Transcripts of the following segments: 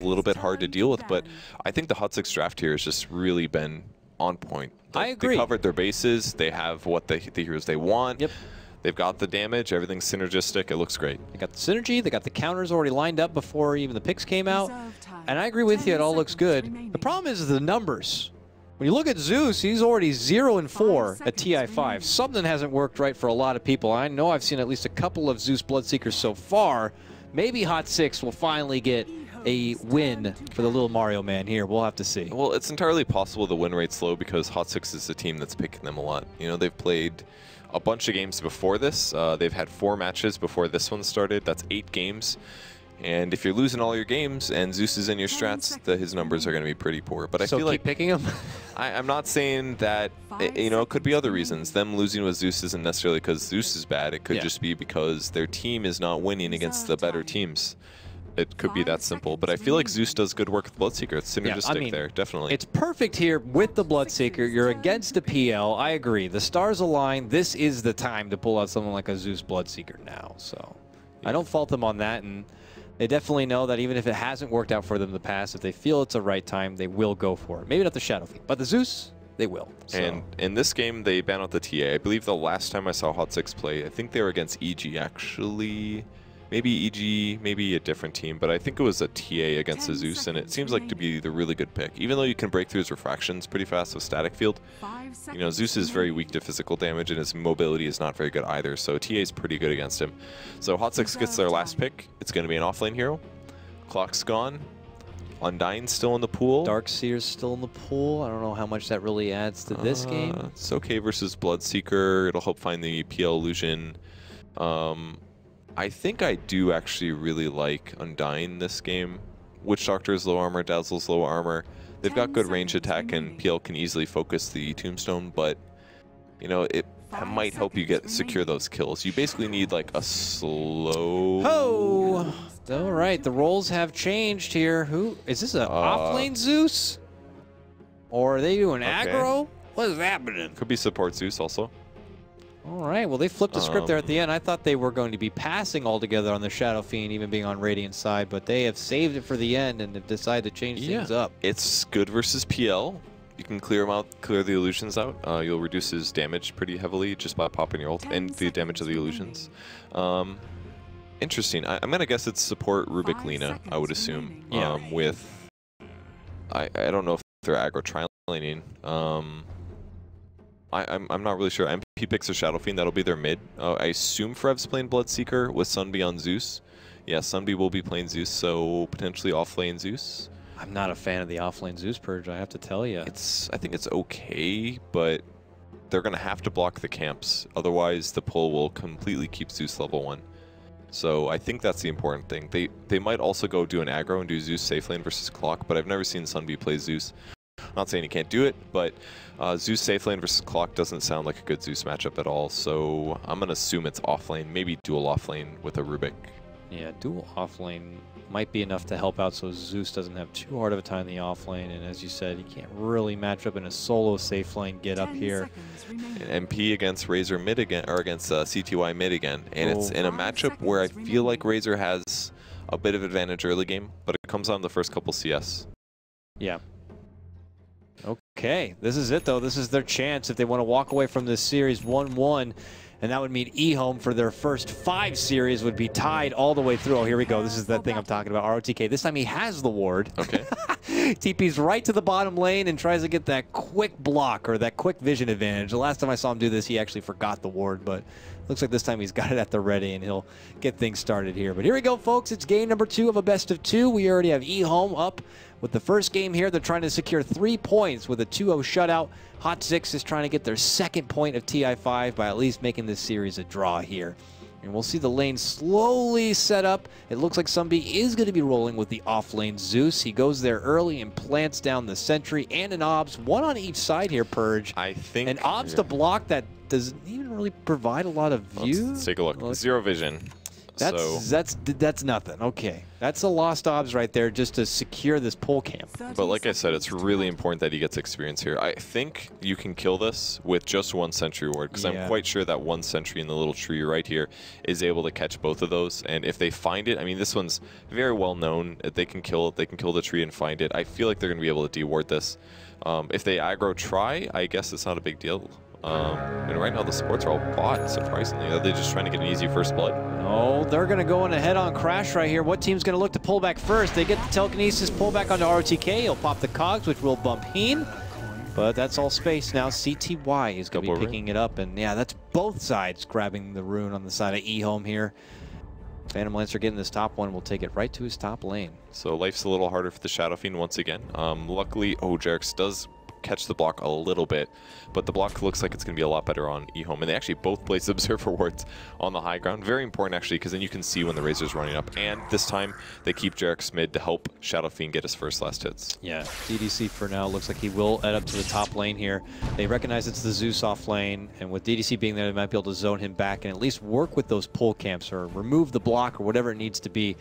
little bit hard to deal with, but I think the Hot 6 draft here has just really been on point. I agree. They covered their bases. They have what the heroes they want. Yep. They've got the damage. Everything's synergistic. It looks great. They got the synergy. They got the counters already lined up before even the picks came out. And I agree with you. It all looks good. The problem is the numbers. When you look at Zeus, he's already 0-4 at TI5. Something hasn't worked right for a lot of people. I know I've seen at least a couple of Zeus Bloodseekers so far. Maybe Hot 6 will finally get a win for the little Mario man here. We'll have to see. Well, it's entirely possible the win rate's low because Hot 6 is a team that's picking them a lot. You know, they've played a bunch of games before this. They've had 4 matches before this one started. That's 8 games. And if you're losing all your games and Zeus is in your strats, his numbers are going to be pretty poor. But I feel like picking him. I'm not saying that, you know, it could be other reasons. Them losing with Zeus isn't necessarily because Zeus is bad. It could just be because their team is not winning against the better teams. It could be that simple. But I feel like Zeus does good work with Bloodseeker. It's synergistic there, definitely. It's perfect here with the Bloodseeker. You're against the PL. I agree. The stars align. This is the time to pull out someone like a Zeus Bloodseeker now. So I don't fault them on that. And they definitely know that even if it hasn't worked out for them in the past, if they feel it's the right time, they will go for it. Maybe not the Shadow Fiend, but the Zeus, they will. So. And in this game, they ban out the TA. I believe the last time I saw Hot 6 play, I think they were against EG, actually. Maybe EG, maybe a different team, but I think it was a TA against a Zeus, and it seems like to be the really good pick. Even though you can break through his refractions pretty fast with Static Field, you know, Zeus is very weak to physical damage, and his mobility is not very good either, so TA is pretty good against him. So Hot 6 gets their last pick. It's going to be an offlane hero. Clock's gone. Undyne's still in the pool. Darkseer's still in the pool. I don't know how much that really adds to this game. It's okay versus Bloodseeker. It'll help find the PL illusion. I think I do actually really like Undyne this game. Witch Doctor's low armor, Dazzle's low armor. They've got good range attack, and PL can easily focus the Tombstone, but you know, it might help you secure those kills. You basically need like a slow... Oh! All right, the roles have changed here. Who is this, an offlane Zeus? Or are they doing aggro? What is happening? Could be support Zeus also. All right, well, they flipped the script there at the end. I thought they were going to be passing altogether on the Shadow Fiend, even being on Radiant side, but they have saved it for the end and have decided to change things up. It's good versus PL. You can clear him out, clear the illusions out. You'll reduce his damage pretty heavily just by popping your ult and the damage of the illusions. Interesting. I'm going to guess it's support Rubik Lina, I would assume, with... I don't know if they're aggro tri-laning. I'm not really sure. MP picks a Shadow Fiend. That'll be their mid. I assume Frev's playing Bloodseeker with Sunby on Zeus. Yeah, Sunby will be playing Zeus, so potentially off-lane Zeus. I'm not a fan of the off-lane Zeus purge, I have to tell you. I think it's okay, but they're going to have to block the camps. Otherwise, the pull will completely keep Zeus level 1. So I think that's the important thing. They might also go do an aggro and do Zeus safe lane versus Clock, but I've never seen Sunby play Zeus. Not saying he can't do it, but Zeus safe lane versus Clock doesn't sound like a good Zeus matchup at all, so I'm going to assume it's off lane, maybe dual off lane with a Rubik. Yeah, dual off lane might be enough to help out so Zeus doesn't have too hard of a time in the off lane, and as you said, you can't really match up in a solo safe lane get up here. And MP against Razor mid again, or against CTY mid again, and it's in a matchup where I feel like Razor has a bit of advantage early game, but it comes on the first couple CS. Yeah. Okay, this is it though. This is their chance if they want to walk away from this series 1-1, and that would mean Ehome for their first 5 series would be tied all the way through. Oh, here we go. This is that thing I'm talking about. ROTK. This time he has the ward. Okay. TP's right to the bottom lane and tries to get that quick block or that quick vision advantage. The last time I saw him do this, he actually forgot the ward, but looks like this time he's got it at the ready and he'll get things started here. But here we go, folks. It's game number 2 of a best of 2. We already have Ehome up with the first game here. They're trying to secure 3 points with a 2-0 shutout. Hot 6 is trying to get their second point of TI5 by at least making this series a draw here. And we'll see the lane slowly set up. It looks like Sunby is going to be rolling with the off-lane Zeus. He goes there early and plants down the sentry and an obs, one on each side here, Purge. I think... And obs to block that doesn't even really provide a lot of view. Let's take a look. Zero vision. That's nothing. Okay, that's a lost obs right there just to secure this pole camp. But like I said, it's really important that he gets experience here. I think you can kill this with just one sentry ward, because I'm quite sure that one sentry in the little tree right here is able to catch both of those. And if they find it, I mean, this one's very well known. They can kill it. They can kill the tree and find it. I feel like they're going to be able to deward this. If they aggro try, I guess it's not a big deal. And right now the supports are all bought, surprisingly. Are they just trying to get an easy first blood? No, they're going to go in a head-on crash right here. What team's going to look to pull back first? They get the telekinesis, pull back onto ROTK. He'll pop the cogs, which will bump Heen. But that's all space now. CTY is going to be picking it up. And yeah, that's both sides grabbing the rune on the side of Ehome here. Phantom Lancer getting this top one will take it right to his top lane. So life's a little harder for the Shadow Fiend once again. Luckily, Jerix does catch the block a little bit, but the block looks like it's going to be a lot better on Ehome. And they actually both place Observer wards on the high ground. Very important, actually, because then you can see when the Razor's running up. And this time, they keep Jerix mid to help Shadow Fiend get his first last hits. Yeah, DDC for now looks like he will head up to the top lane here. They recognize it's the Zeus off lane, and with DDC being there, they might be able to zone him back and at least work with those pull camps or remove the block or whatever it needs to be.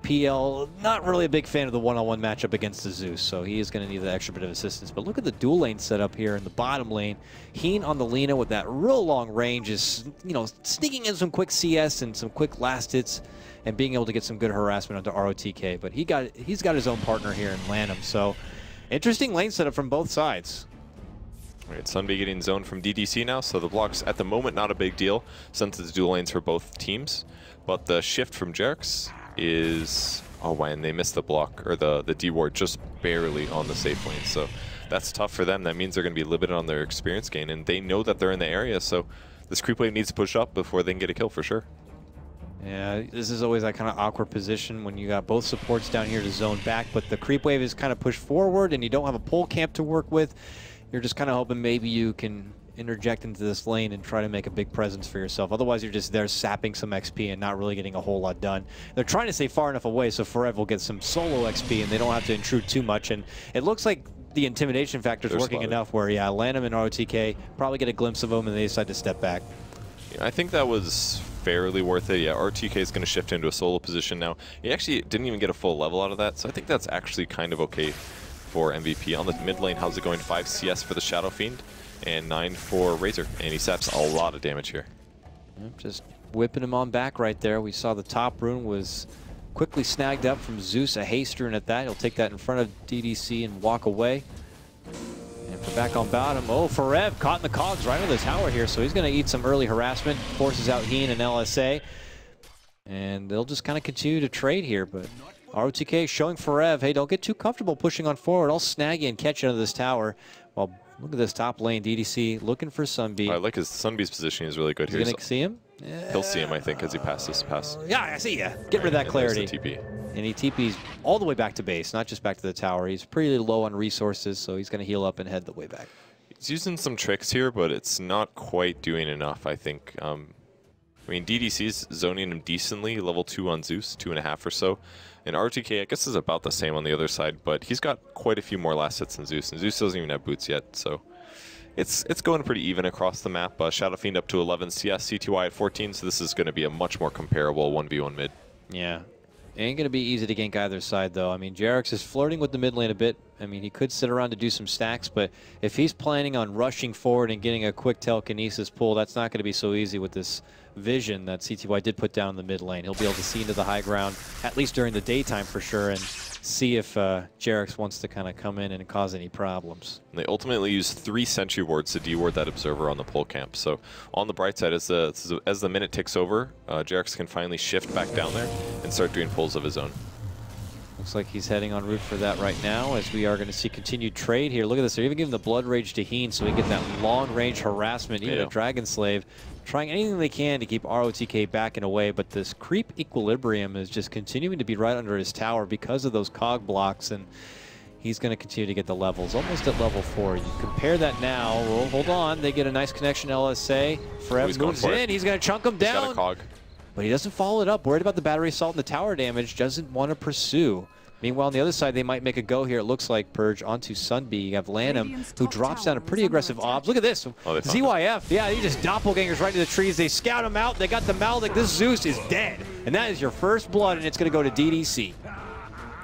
PL, not really a big fan of the one-on-one matchup against the Zeus, so he is going to need that extra bit of assistance. But look at the dual lane setup here in the bottom lane. Heen on the Lina with that real long range is, you know, sneaking in some quick CS and some quick last hits and being able to get some good harassment onto ROTK. But he's got his own partner here in Lanham, so interesting lane setup from both sides. All right, Sunbee getting zoned from DDC now, so the block's at the moment not a big deal since it's dual lanes for both teams. But the shift from Jerix is, oh man, they missed the block, or the D-ward just barely on the safe lane. So that's tough for them. That means they're going to be limited on their experience gain, and they know that they're in the area, so this creep wave needs to push up before they can get a kill for sure. Yeah, this is always that kind of awkward position when you got both supports down here to zone back, but the creep wave is kind of pushed forward and you don't have a pole camp to work with. You're just kind of hoping maybe you can interject into this lane and try to make a big presence for yourself. Otherwise, you're just there sapping some XP and not really getting a whole lot done. They're trying to stay far enough away so Forev will get some solo XP and they don't have to intrude too much. And it looks like the intimidation factor is working enough where, yeah, Lanham and ROTK probably get a glimpse of them and they decide to step back. Yeah, I think that was fairly worth it. Yeah, RTK is going to shift into a solo position now. He actually didn't even get a full level out of that, so I think that's actually kind of okay for MVP. On the mid lane, how's it going? 5 CS for the Shadow Fiend and 9 for Razor, and he saps a lot of damage here. Just whipping him on back right there. We saw the top rune was quickly snagged up from Zeus, a haste rune at that. He'll take that in front of DDC and walk away. And for back on bottom, Forev caught in the cogs right on the tower here, so he's going to eat some early harassment, forces out Heen and LSA. And they'll just kind of continue to trade here, but ROTK showing Forev, hey, don't get too comfortable pushing on forward. I'll snag you and catch you into this tower. Well, look at this top lane, DDC looking for Sunbee. I like his Sunbee's positioning is really good here. He's gonna see him? Yeah. He'll see him, I think, as he passes past. Yeah, I see ya. Get rid of that clarity. TP. And he TP's all the way back to base, not just back to the tower. He's pretty low on resources, so he's going to heal up and head the way back. He's using some tricks here, but it's not quite doing enough, I think. I mean, DDC's zoning him decently, level 2 on Zeus, 2.5 or so. And RTK, I guess, is about the same on the other side, but he's got quite a few more last hits than Zeus, and Zeus doesn't even have boots yet, so it's going pretty even across the map. Shadow Fiend up to 11 CS, CTY at 14, so this is going to be a much more comparable 1v1 mid. Yeah. It ain't going to be easy to gank either side, though. I mean, Jerix is flirting with the mid lane a bit. I mean, he could sit around to do some stacks, but if he's planning on rushing forward and getting a quick telekinesis pull, that's not going to be so easy with this vision that CTY did put down in the mid lane. He'll be able to see into the high ground, at least during the daytime for sure, and see if Jerix wants to kind of come in and cause any problems. And they ultimately use 3 sentry wards to deward that observer on the pole camp. So on the bright side, as the minute ticks over, Jerix can finally shift back down there and start doing pulls of his own. Looks like he's heading en route for that right now, as we are going to see continued trade here. Look at this. They're even giving the Blood Rage to Heen so he can get that long-range harassment. Even a Dragon Slave trying anything they can to keep ROTK backing away, but this creep equilibrium is just continuing to be right under his tower because of those cog blocks, and he's going to continue to get the levels. Almost at level 4. You compare that now. Well, hold on. They get a nice connection, LSA. Forev moves in. He's going to chunk him down. He's got a cog. But he doesn't follow it up. Worried about the battery assault and the tower damage. Doesn't want to pursue. Meanwhile, on the other side, they might make a go here. It looks like Purge onto Sunby. You have Lanham, who drops down a pretty aggressive obs. Look at this. ZYF, yeah, he just doppelgangers right to the trees. They scout him out. They got the Maldic. This Zeus is dead. And that is your first blood, and it's going to go to DDC.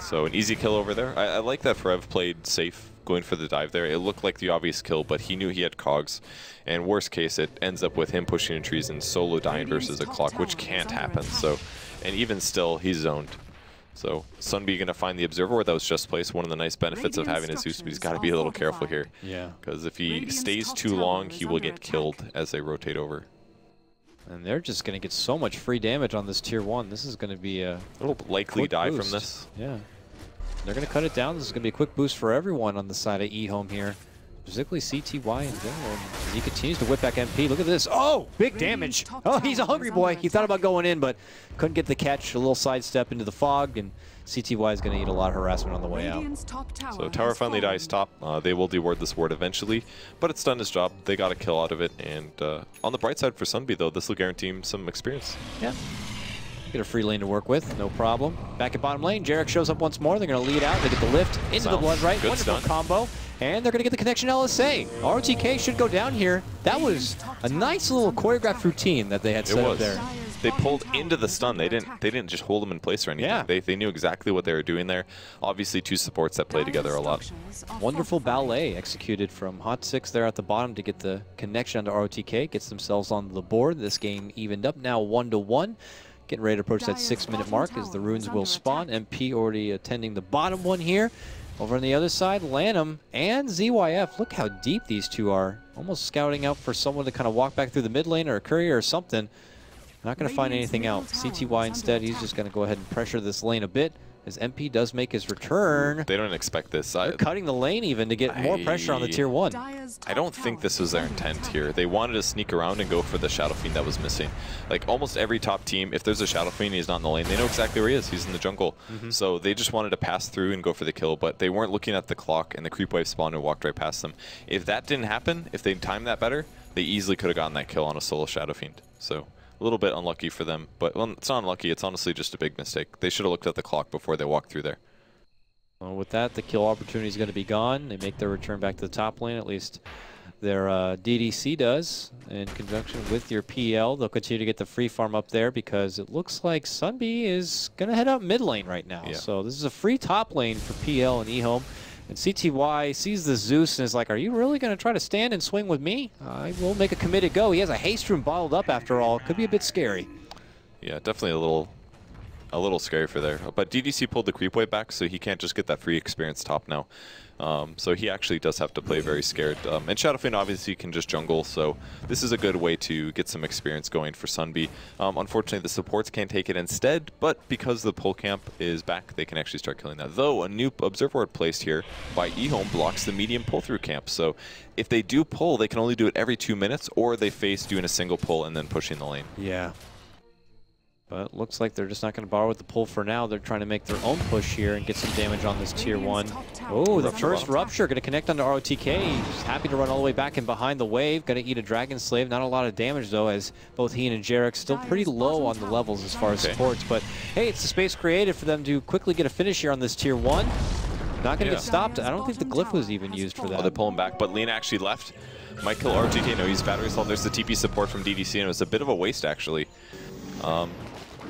So an easy kill over there. I like that Forev played safe going for the dive there. It looked like the obvious kill, but he knew he had cogs. And worst case, it ends up with him pushing in trees and solo dying versus a clock, which can't happen. So, and even still, he's zoned. So Sunby going to find the observer. That was just placed. One of the nice benefits of having a Zeus, but he's got to be a little careful here. Yeah. Because if he stays too long, he will get killed as they rotate over. And they're just going to get so much free damage on this tier 1. This is going to be a little likely die boost from this. Yeah. They're going to cut it down. This is going to be a quick boost for everyone on the side of Ehome here. Particularly CTY in general. As he continues to whip back MP. Look at this. Oh, big damage. Oh, he's a hungry boy. He thought about going in, but couldn't get the catch. A little sidestep into the fog, and CTY is going to eat a lot of harassment on the way out. So tower finally dies top. They will deward this ward eventually, but it's done its job. They got a kill out of it, and on the bright side for Sunby, though, this will guarantee him some experience. Yeah. Get a free lane to work with, no problem. Back at bottom lane, Jarek shows up once more. They're going to lead out. They get the lift into the blood right. Wonderful combo. And they're going to get the connection LSA. ROTK should go down here. That was a nice little choreographed routine that they had set up there. They pulled into the stun. They didn't just hold them in place or anything. Yeah. They knew exactly what they were doing there. Obviously, two supports that play together a lot. Wonderful ballet executed from Hot 6 there at the bottom to get the connection onto ROTK. Gets themselves on the board. This game evened up now 1-1. Getting ready to approach that 6-minute mark as the runes will spawn. MP already attending the bottom one here. Over on the other side, Lanham and ZYF. Look how deep these two are. Almost scouting out for someone to kind of walk back through the mid lane or a courier or something. Not going to find anything out. CTY instead, he's just going to go ahead and pressure this lane a bit as MP does make his return. They don't expect this. They're cutting the lane even to get more pressure on the tier 1. I don't think this was their intent here. They wanted to sneak around and go for the Shadow Fiend that was missing. Like almost every top team, if there's a Shadow Fiend and he's not in the lane, they know exactly where he is. He's in the jungle. So they just wanted to pass through and go for the kill, but they weren't looking at the clock and the creep wave spawned and walked right past them. If that didn't happen, if they timed that better, they easily could have gotten that kill on a solo Shadow Fiend. So a little bit unlucky for them, but well, it's not unlucky. It's honestly just a big mistake. They should have looked at the clock before they walked through there. Well, with that, the kill opportunity is going to be gone. They make their return back to the top lane, at least their DDC does. In conjunction with your PL, they'll continue to get the free farm up there because it looks like Sunby is going to head up mid lane right now. Yeah. So this is a free top lane for PL and Ehome. And CTY sees the Zeus and is like, are you really going to try to stand and swing with me? I will make a committed go. He has a haste room bottled up after all. Could be a bit scary. Yeah, definitely a little scary for there. But DDC pulled the creep wave back, so he can't just get that free experience top now. So he actually does have to play very scared. And Shadowfiend obviously can just jungle, so this is a good way to get some experience going for Sunby. Unfortunately, the supports can't take it instead, but because the pull camp is back, they can actually start killing that. Though, a new observer ward placed here by Ehome blocks the medium pull-through camp. So if they do pull, they can only do it every 2 minutes, or they face doing a single pull and then pushing the lane. Yeah. But looks like they're just not going to borrow with the pull for now. They're trying to make their own push here and get some damage on this tier 1. Oh, the first Rupture going to connect onto ROTK. He's happy to run all the way back and behind the wave. Going to eat a Dragon Slave. Not a lot of damage, though, as both he and Jarek still pretty low on the levels as far as supports. But, hey, it's the space created for them to quickly get a finish here on this tier 1. Not going to get stopped. I don't think the glyph was even used for that. Oh, they're pulling back, but Lena actually left. Might kill ROTK. No, he's battery assault. There's the TP support from DDC, and it was a bit of a waste, actually.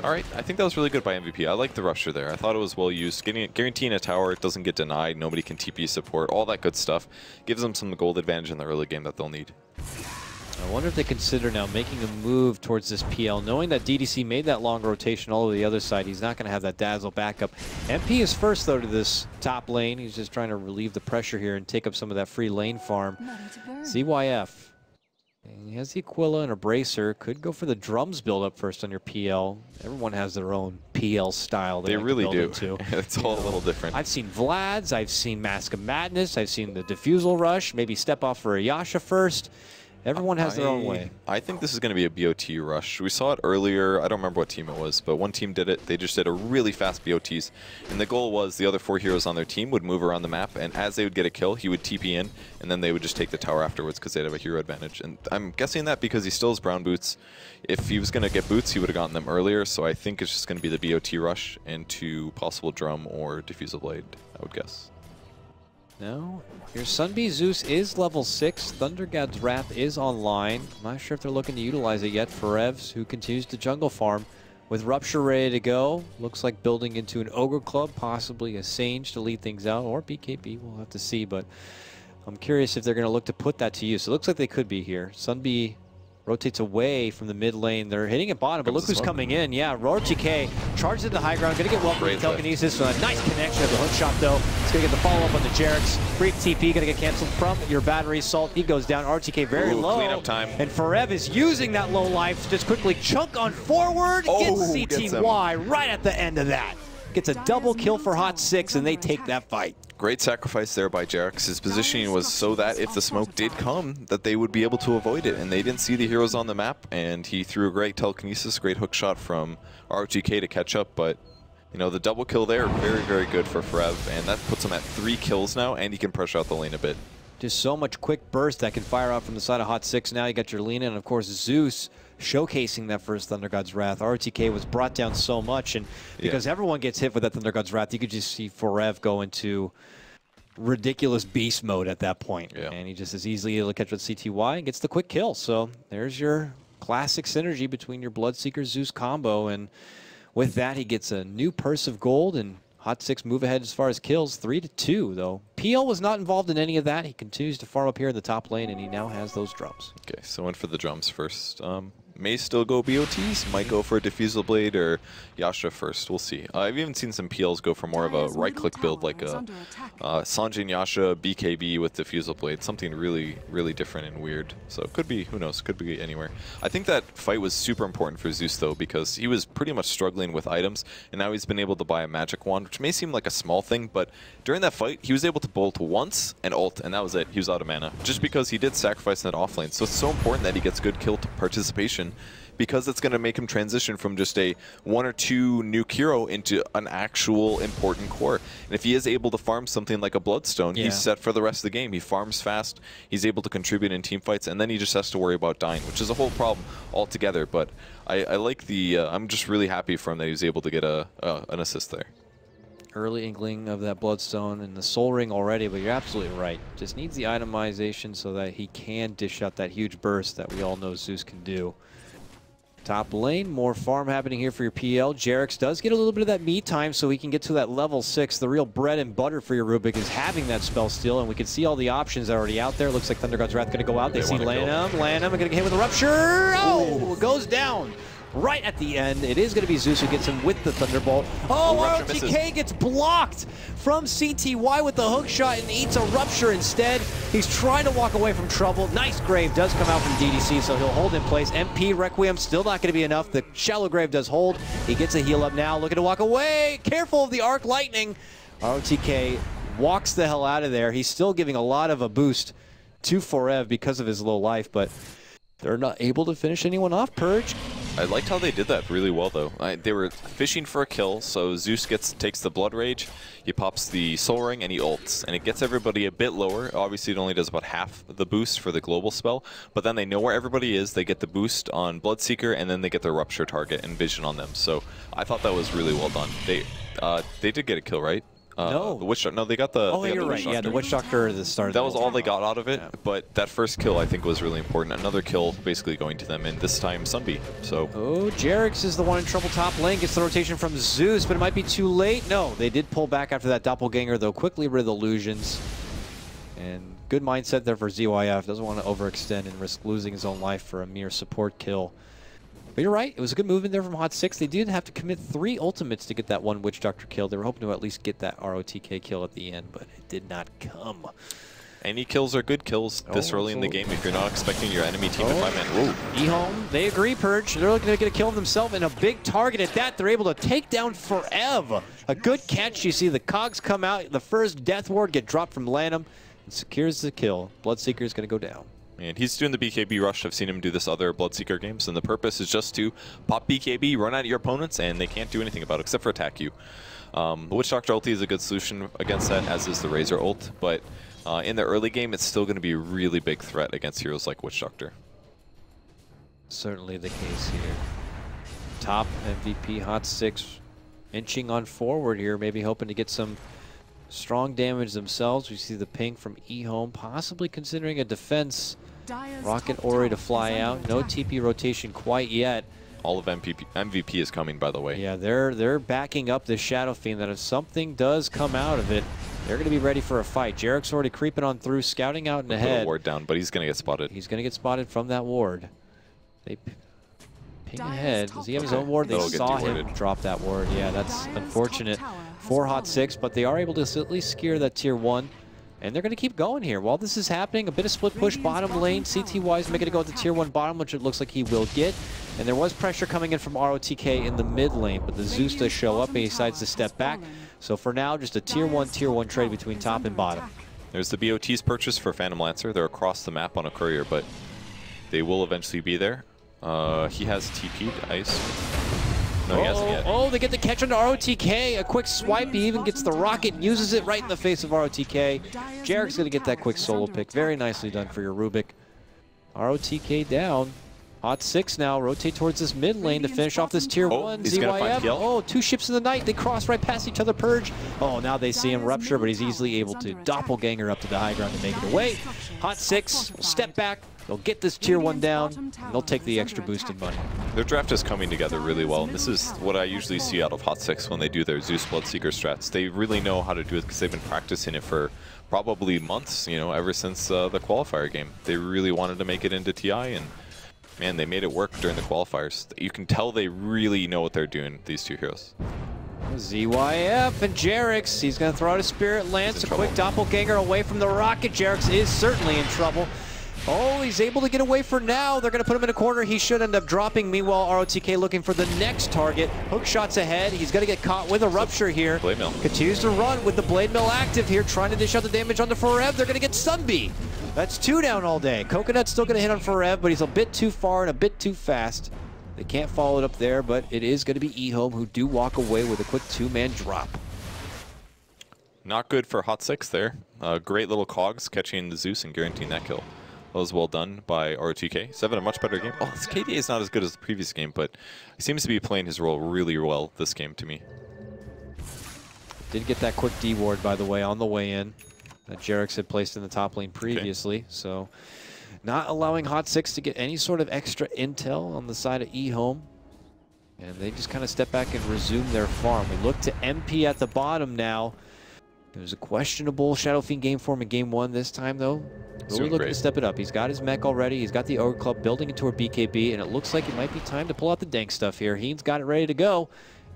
All right, I think that was really good by MVP. I like the Rupture there. I thought it was well used. Guaranteeing a tower, it doesn't get denied, nobody can TP support, all that good stuff. Gives them some gold advantage in the early game that they'll need. I wonder if they consider now making a move towards this PL, knowing that DDC made that long rotation all over the other side. He's not going to have that Dazzle backup. MP is first, though, to this top lane. He's just trying to relieve the pressure here and take up some of that free lane farm. ZYF. And he has the Aquila and a Bracer. Could go for the drums build up first on your PL. Everyone has their own PL style. They really do. It's all a little different. I've seen Vlad's. I've seen Mask of Madness. I've seen the Diffusal Rush. Maybe step off for a Yasha first. Everyone has their own way. I think this is going to be a BOT rush. We saw it earlier. I don't remember what team it was, but one team did it. They just did a really fast BOTs. And the goal was the other 4 heroes on their team would move around the map, and as they would get a kill, he would TP in, and then they would just take the tower afterwards because they'd have a hero advantage. And I'm guessing that because he still has brown boots. If he was going to get boots, he would have gotten them earlier. So I think it's just going to be the BOT rush into possible drum or diffusal blade, I would guess. No, your Sunbee Zeus is level 6. Thunder God's Wrath is online. I'm not sure if they're looking to utilize it yet. Forevs, who continues to jungle farm with Rupture ready to go. Looks like building into an Ogre Club, possibly a Sage to lead things out, or BKB, we'll have to see. But I'm curious if they're going to look to put that to use. It looks like they could be here. Sunbee rotates away from the mid lane. They're hitting at bottom, but look who's coming in. Yeah, RTK charges into high ground. Going to get welcomed with telekinesis. So a nice connection of the hook shot, though. It's going to get the follow-up on the Jarex. Brief TP going to get canceled from your battery salt. He goes down. RTK very low. Cleanup time. And Forev is using that low life to just quickly chunk on forward. Gets CTY right at the end of that. Gets a double kill for Hot 6, and they take that fight. Great sacrifice there by Jarex. His positioning was so that if the smoke did come, that they would be able to avoid it. And they didn't see the heroes on the map, and he threw a great telekinesis, great hook shot from RTK to catch up. But, you know, the double kill there, very, very good for Forev. And that puts him at 3 kills now, and he can pressure out the lane a bit. Just so much quick burst that can fire out from the side of Hot 6. Now you got your Lina, and of course Zeus showcasing that first Thunder God's Wrath. RTK was brought down so much, and because everyone gets hit with that Thunder God's Wrath, you could just see Forev go into ridiculous beast mode at that point. And he just is easily able to catch with CTY and gets the quick kill. So there's your classic synergy between your Bloodseeker Zeus combo, and with that he gets a new purse of gold, and Hot 6 move ahead as far as kills, 3-2 though. PL was not involved in any of that. He continues to farm up here in the top lane, and he now has those drums. Okay, so went for the drums first. May still go BOTs, might go for a Diffusal Blade or Yasha first. We'll see. I've even seen some PLs go for more of a right-click build, like a Sanjin Yasha BKB with Diffusal Blade. Something really, really different and weird. So it could be, who knows, could be anywhere. I think that fight was super important for Zeus, though, because he was pretty much struggling with items, and now he's been able to buy a magic wand, which may seem like a small thing, but during that fight, he was able to bolt once and ult, and that was it. He was out of mana, just because he did sacrifice in that offlane. So it's so important that he gets good kill participation, because it's going to make him transition from just a 1 or 2 nuke hero into an actual important core. And if he is able to farm something like a Bloodstone, he's set for the rest of the game. He farms fast, he's able to contribute in team fights, and then he just has to worry about dying, which is a whole problem altogether. But I like the, I'm just really happy for him that he was able to get an assist there. Early inkling of that Bloodstone and the Soul Ring already, but you're absolutely right. Just needs the itemization so that he can dish out that huge burst that we all know Zeus can do. Top lane, more farm happening here for your PL. Jarex does get a little bit of that me time so he can get to that level 6. The real bread and butter for your Rubik is having that spell steal, and we can see all the options already out there. Looks like Thunder God's Wrath going to go out. They see Lanham going to get hit with a Rupture. Oh, goes down. Right at the end, it is going to be Zeus who gets him with the Thunderbolt. Oh, RTK gets blocked from CTY with the hook shot and eats a Rupture instead. He's trying to walk away from trouble. Nice grave does come out from DDC, so he'll hold in place. MP Requiem still not going to be enough. The shallow grave does hold. He gets a heal up now, looking to walk away. Careful of the Arc Lightning. RTK walks the hell out of there. He's still giving a lot of a boost to Forev because of his low life, but they're not able to finish anyone off. Purge. I liked how they did that really well, though. They were fishing for a kill, so Zeus takes the Blood Rage, he pops the Soul Ring, and he ults. And it gets everybody a bit lower. Obviously, it only does about half the boost for the global spell, but then they know where everybody is, they get the boost on Bloodseeker, and then they get their Rupture target and Vision on them. So I thought that was really well done. They did get a kill, right? No. The Witch Doctor. No, they got the. Oh, you're right. Yeah, the Witch Doctor at the start. That was all they got out of it, but that first kill I think was really important. Another kill basically going to them, and this time Sunbee. So. Oh, Jarex is the one in trouble top lane. Gets the rotation from Zeus, but it might be too late. No, they did pull back after that Doppelganger, though. Quickly rid of the illusions. And good mindset there for ZYF. Doesn't want to overextend and risk losing his own life for a mere support kill. But you're right, it was a good movement there from Hot 6. They did have to commit 3 ultimates to get that one Witch Doctor kill. They were hoping to at least get that ROTK kill at the end, but it did not come. Any kills are good kills this early in the game if you're not expecting your enemy team to 5-man. Ehome, they agree, Purge. They're looking to get a kill of themselves, and a big target at that. They're able to take down Forev. A good catch. You see the cogs come out. The first Death Ward get dropped from Lanham and secures the kill. Bloodseeker is going to go down. And he's doing the BKB rush. I've seen him do this other Bloodseeker games, and the purpose is just to pop BKB, run at your opponents, and they can't do anything about it except for attack you. The Witch Doctor ulti is a good solution against that, as is the Razor ult, but in the early game, it's still going to be a really big threat against heroes like Witch Doctor. Certainly the case here. Top MVP Hot6 inching on forward here, maybe hoping to get some strong damage themselves. We see the ping from Ehome, possibly considering a defense. Rocket Ori to fly out. No TP rotation quite yet. All of MVP is coming, by the way. Yeah, they're backing up this Shadow Fiend, that if something does come out of it, they're going to be ready for a fight. Jarek's already creeping on through, scouting out in the head. Put a ward down, but he's going to get spotted. He's going to get spotted from that ward. They ping ahead. Does he have his own ward? They saw him drop that ward. Yeah, that's unfortunate for Hot6, but they are able to at least secure that tier 1. And they're going to keep going here. While this is happening, a bit of split push bottom lane. CT-wise making it go to tier 1 bottom, which it looks like he will get. And there was pressure coming in from ROTK in the mid lane, but the Zeus does show up and he decides to step back. So for now, just a tier 1 trade between top and bottom. There's the BOT's purchase for Phantom Lancer. They're across the map on a courier, but they will eventually be there. He has TP'd Ice. No, he hasn't yet. Oh, they get the catch onto ROTK. A quick swipe. He even gets the rocket and uses it right in the face of ROTK. Jarek's going to get that quick solo pick. Very nicely done for your Rubik. ROTK down. Hot6 now. Rotate towards this mid lane to finish off this tier 1. He's gonna find kill. Oh, 2 ships in the night. They cross right past each other. Purge. Oh, now they see him rupture, but he's easily able to doppelganger up to the high ground to make it away. Hot6 will step back. They'll get this tier 1 down, and they'll take the extra boosted money. Their draft is coming together really well, and this is what I usually see out of Hot6 when they do their Zeus Bloodseeker strats. They really know how to do it because they've been practicing it for probably months, you know, ever since the qualifier game. They really wanted to make it into TI, and man, they made it work during the qualifiers. You can tell they really know what they're doing, these two heroes. ZYF and Jarek's. He's going to throw out a Spirit Lance, a quick doppelganger away from the rocket. Jarek's is certainly in trouble. Oh, he's able to get away for now. They're going to put him in a corner. He should end up dropping. Meanwhile, ROTK looking for the next target. Hook shots ahead. He's going to get caught with a rupture here. Blade Mill. Continues to run with the Blade Mill active here, trying to dish out the damage onto Forev. They're going to get Sunbee. That's 2 down all day. Coconut's still going to hit on Forev, but he's a bit too far and a bit too fast. They can't follow it up there, but it is going to be Ehome who do walk away with a quick 2-man drop. Not good for Hot6 there. Great little cogs catching the Zeus and guaranteeing that kill. That was well done by ROTK. 7, a much better game. Oh, his KDA is not as good as the previous game, but he seems to be playing his role really well this game to me. Did get that quick D ward, by the way, on the way in that Jarek's had placed in the top lane previously. Okay. So not allowing Hot6 to get any sort of extra intel on the side of Ehome. And they just kind of step back and resume their farm. We look to MP at the bottom now. It was a questionable Shadow Fiend game for him in game 1 this time, though. Really looking to step it up. He's got his mech already. He's got the Ogre Club building into a BKB, and it looks like it might be time to pull out the dank stuff here. He's got it ready to go.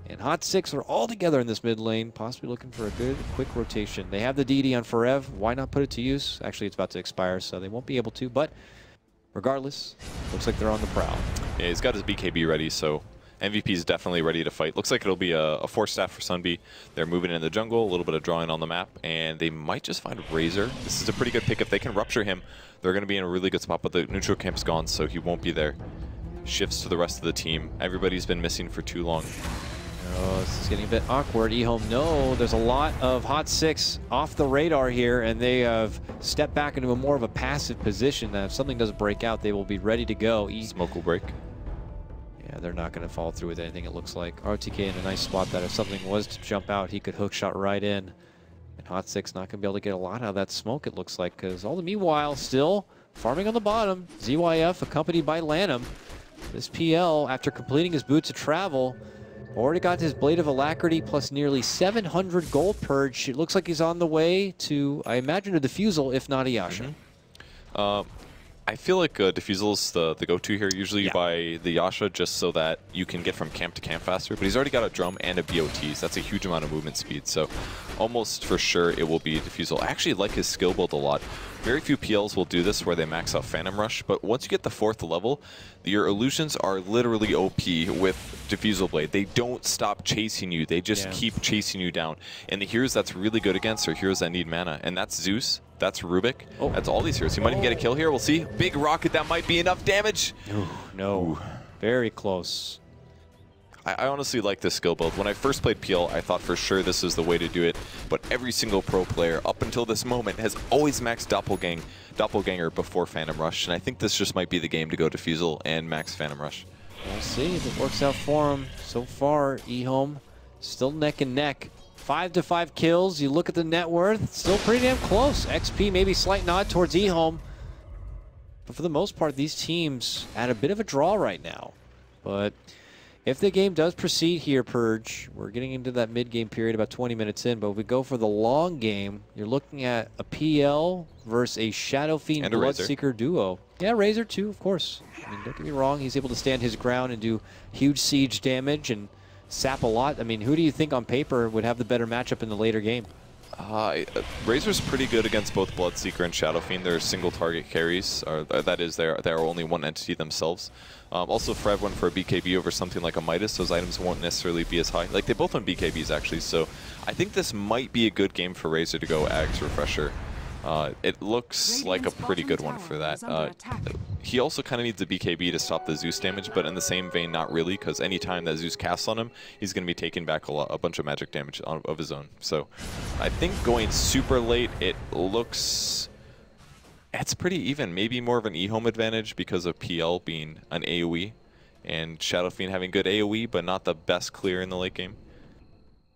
And Hot6 are all together in this mid lane, possibly looking for a good, quick rotation. They have the DD on Forev. Why not put it to use? Actually, it's about to expire, so they won't be able to. But regardless, looks like they're on the prowl. Yeah, he's got his BKB ready, so MVP is definitely ready to fight. Looks like it'll be a 4-staff for Sunbee. They're moving in the jungle, a little bit of drawing on the map, and they might just find Razor. This is a pretty good pick. If they can rupture him, they're going to be in a really good spot, but the neutral camp's gone, so he won't be there. Shifts to the rest of the team. Everybody's been missing for too long. Oh, this is getting a bit awkward. Ehome, no, there's a lot of Hot6 off the radar here, and they have stepped back into a more of a passive position. That if something doesn't break out, they will be ready to go. Smoke will break. Yeah, they're not going to follow through with anything, it looks like. RTK in a nice spot that if something was to jump out, he could hook shot right in. And Hot6 not going to be able to get a lot out of that smoke, it looks like, because all the meanwhile, still farming on the bottom. ZYF accompanied by Lanham. This PL, after completing his Boots of Travel, already got his Blade of Alacrity plus nearly 700 gold purge. It looks like he's on the way to, I imagine, a Diffusal, if not a Yasha. I feel like Diffusal is the go-to here. Usually you buy the Yasha just so that you can get from camp to camp faster, but he's already got a drum and a BOTs. That's a huge amount of movement speed, so almost for sure it will be Diffusal. I actually like his skill build a lot. Very few PLs will do this where they max out Phantom Rush, but once you get the 4th level, your illusions are literally OP with Diffusal Blade. They don't stop chasing you. They just keep chasing you down. And the heroes that's really good against are heroes that need mana, and that's Zeus That's Rubik. Oh. That's all these heroes. He might even get a kill here. We'll see. Big rocket. That might be enough damage. Ooh, no. Ooh. Very close. I honestly like this skill build. When I first played PL, I thought for sure this is the way to do it. But every single pro player up until this moment has always maxed Doppelganger before Phantom Rush. And I think this just might be the game to go Diffusal and max Phantom Rush. We'll see if it works out for him. So far, Ehome still neck and neck. 5-5 kills. You look at the net worth, still pretty damn close. XP maybe slight nod towards Ehome. But for the most part, these teams at a bit of a draw right now. But if the game does proceed here, Purge, we're getting into that mid-game period about 20 minutes in, but if we go for the long game, you're looking at a PL versus a Shadow Fiend Bloodseeker duo. Yeah, Razor too, of course. I mean, don't get me wrong, he's able to stand his ground and do huge siege damage and sap a lot. I mean, who do you think on paper would have the better matchup in the later game? Razor's pretty good against both Bloodseeker and Shadow Fiend. They're single target carries, or that is, they're only one entity themselves. Also, for everyone, for a BKB over something like a Midas, those items won't necessarily be as high. Like, they both won BKBs, actually, so I think this might be a good game for Razor to go Ags Refresher. It looks like a pretty good one for that. He also kind of needs a BKB to stop the Zeus damage, but in the same vein, not really, because any time that Zeus casts on him, he's going to be taking back a bunch of magic damage of his own. So I think going super late, it's pretty even. Maybe more of an Ehome advantage because of PL being an AoE and Shadow Fiend having good AoE, but not the best clear in the late game.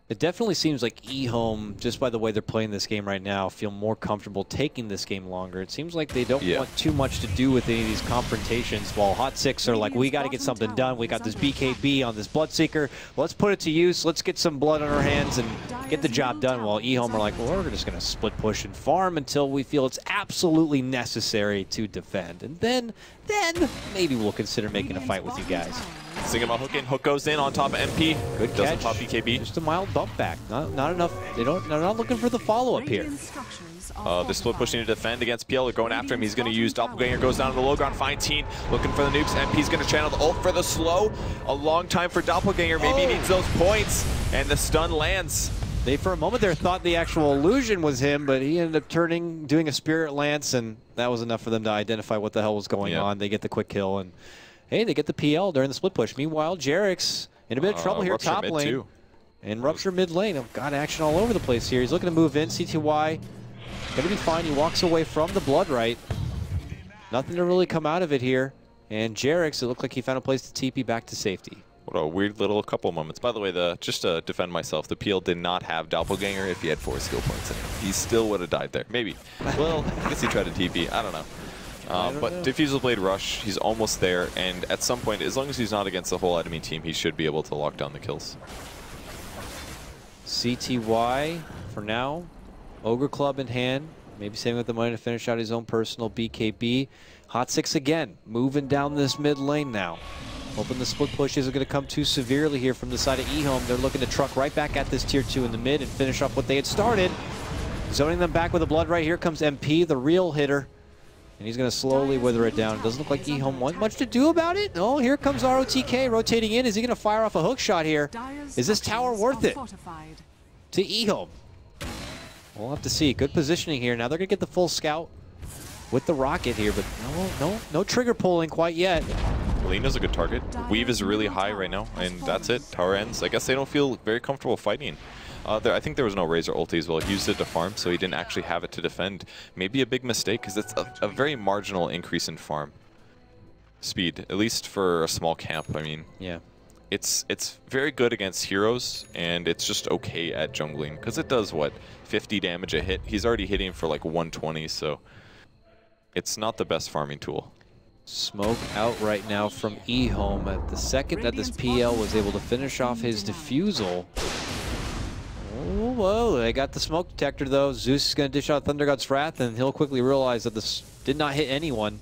It definitely seems like Ehome, just by the way they're playing this game right now, feel more comfortable taking this game longer. It seems like they don't want too much to do with any of these confrontations, while Hot Six are like, we got to get something done. We got this BKB on this Bloodseeker. Let's put it to use. Let's get some blood on our hands and get the job done. While Ehome are like, well, we're just going to split push and farm until we feel it's absolutely necessary to defend. And then maybe we'll consider making a fight with you guys. Thinking about hooking. Hook goes in on top of MP. Good catch. Doesn't pop BKB. Just a mild bump back. Not enough. They're not looking for the follow-up here. They're split pushing to defend against PL. They're going after him. He's going to use Doppelganger. Goes down to the low ground. Fine Teen looking for the nukes. MP's going to channel the ult for the slow. A long time for Doppelganger. Maybe he needs those points. And the stun lands. They, for a moment there, thought the actual illusion was him, but he ended up doing a Spirit Lance, and that was enough for them to identify what the hell was going on. They get the quick kill, and hey, they get the PL during the split push. Meanwhile, Jarek's in a bit of trouble here, top lane. Too. And Rupture mid lane. Oh, got action all over the place here. He's looking to move in. CTY gonna be fine. He walks away from the Blood Right. Nothing to really come out of it here. And Jarek's, it looked like he found a place to TP back to safety. What a weird little couple moments. By the way, just to defend myself, the PL did not have Doppelganger if he had 4 skill points in him. He still would have died there. Maybe. Well, I guess he tried to TP. I don't know. But Diffusal Blade Rush, he's almost there, and at some point, as long as he's not against the whole enemy team, he should be able to lock down the kills. CTY, for now, Ogre Club in hand, maybe saving up the money to finish out his own personal BKB. Hot Six again, moving down this mid lane now. Hoping the split push isn't going to come too severely here from the side of Ehome. They're looking to truck right back at this tier 2 in the mid and finish off what they had started. Zoning them back with a Blood Right. Here comes MP, the real hitter. And he's going to slowly wither it down. It doesn't look like Ehome wants much to do about it. No, here comes ROTK rotating in. Is he going to fire off a hook shot here? Is this tower worth it to Ehome? We'll have to see. Good positioning here. Now they're going to get the full scout with the rocket here, but no trigger pulling quite yet. Lena's a good target. Weave is really high right now, and that's it. Tower ends. I guess they don't feel very comfortable fighting. I think there was no Razor ulti as well. He used it to farm, so he didn't actually have it to defend. Maybe a big mistake, because it's a very marginal increase in farm speed, at least for a small camp. I mean, yeah, it's very good against heroes, and it's just okay at jungling, because it does, what, 50 damage a hit? He's already hitting for like 120, so it's not the best farming tool. Smoke out right now from Ehome at the second that this PL was able to finish off his defusal. Oh, whoa, they got the smoke detector though. Zeus is going to dish out Thunder God's Wrath, and he'll quickly realize that this did not hit anyone.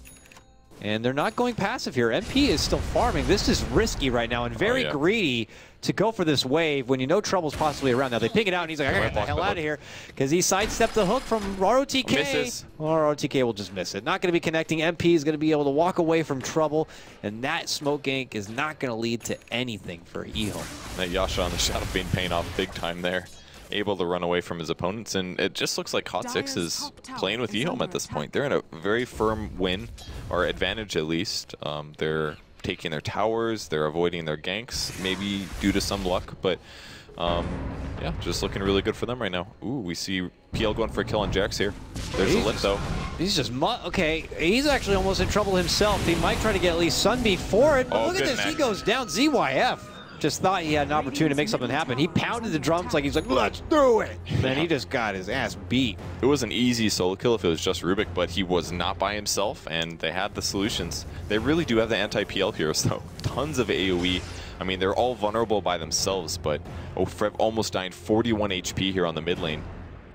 And they're not going passive here. MP is still farming. This is risky right now and very greedy to go for this wave when you know trouble's possibly around. Now they ping it out and he's like, I gotta get the hell out of here, because he sidestepped the hook from ROTK. Misses. ROTK will just miss it. Not going to be connecting. MP is going to be able to walk away from trouble, and that smoke gank is not going to lead to anything for Ehome. That Yasha on the Shadow Fiend paying off big time there. able to run away from his opponents, and it just looks like Hot 6 is playing with Ehome at this point. They're in a very firm win, or advantage at least. They're taking their towers, they're avoiding their ganks, maybe due to some luck, but yeah, just looking really good for them right now. Ooh, we see PL going for a kill on Jax here. There's a lit though. He's just, okay, he's actually almost in trouble himself. He might try to get at least Sunbeat for it, but look at this, he goes down. ZYF just thought he had an opportunity to make something happen. He pounded the drums like he's like, let's do it. Then he just got his ass beat. It was an easy solo kill if it was just Rubik, but he was not by himself, and they had the solutions. They really do have the anti-PL heroes though. Tons of AoE. I mean, they're all vulnerable by themselves, but Frev almost dying 41 HP here on the mid lane.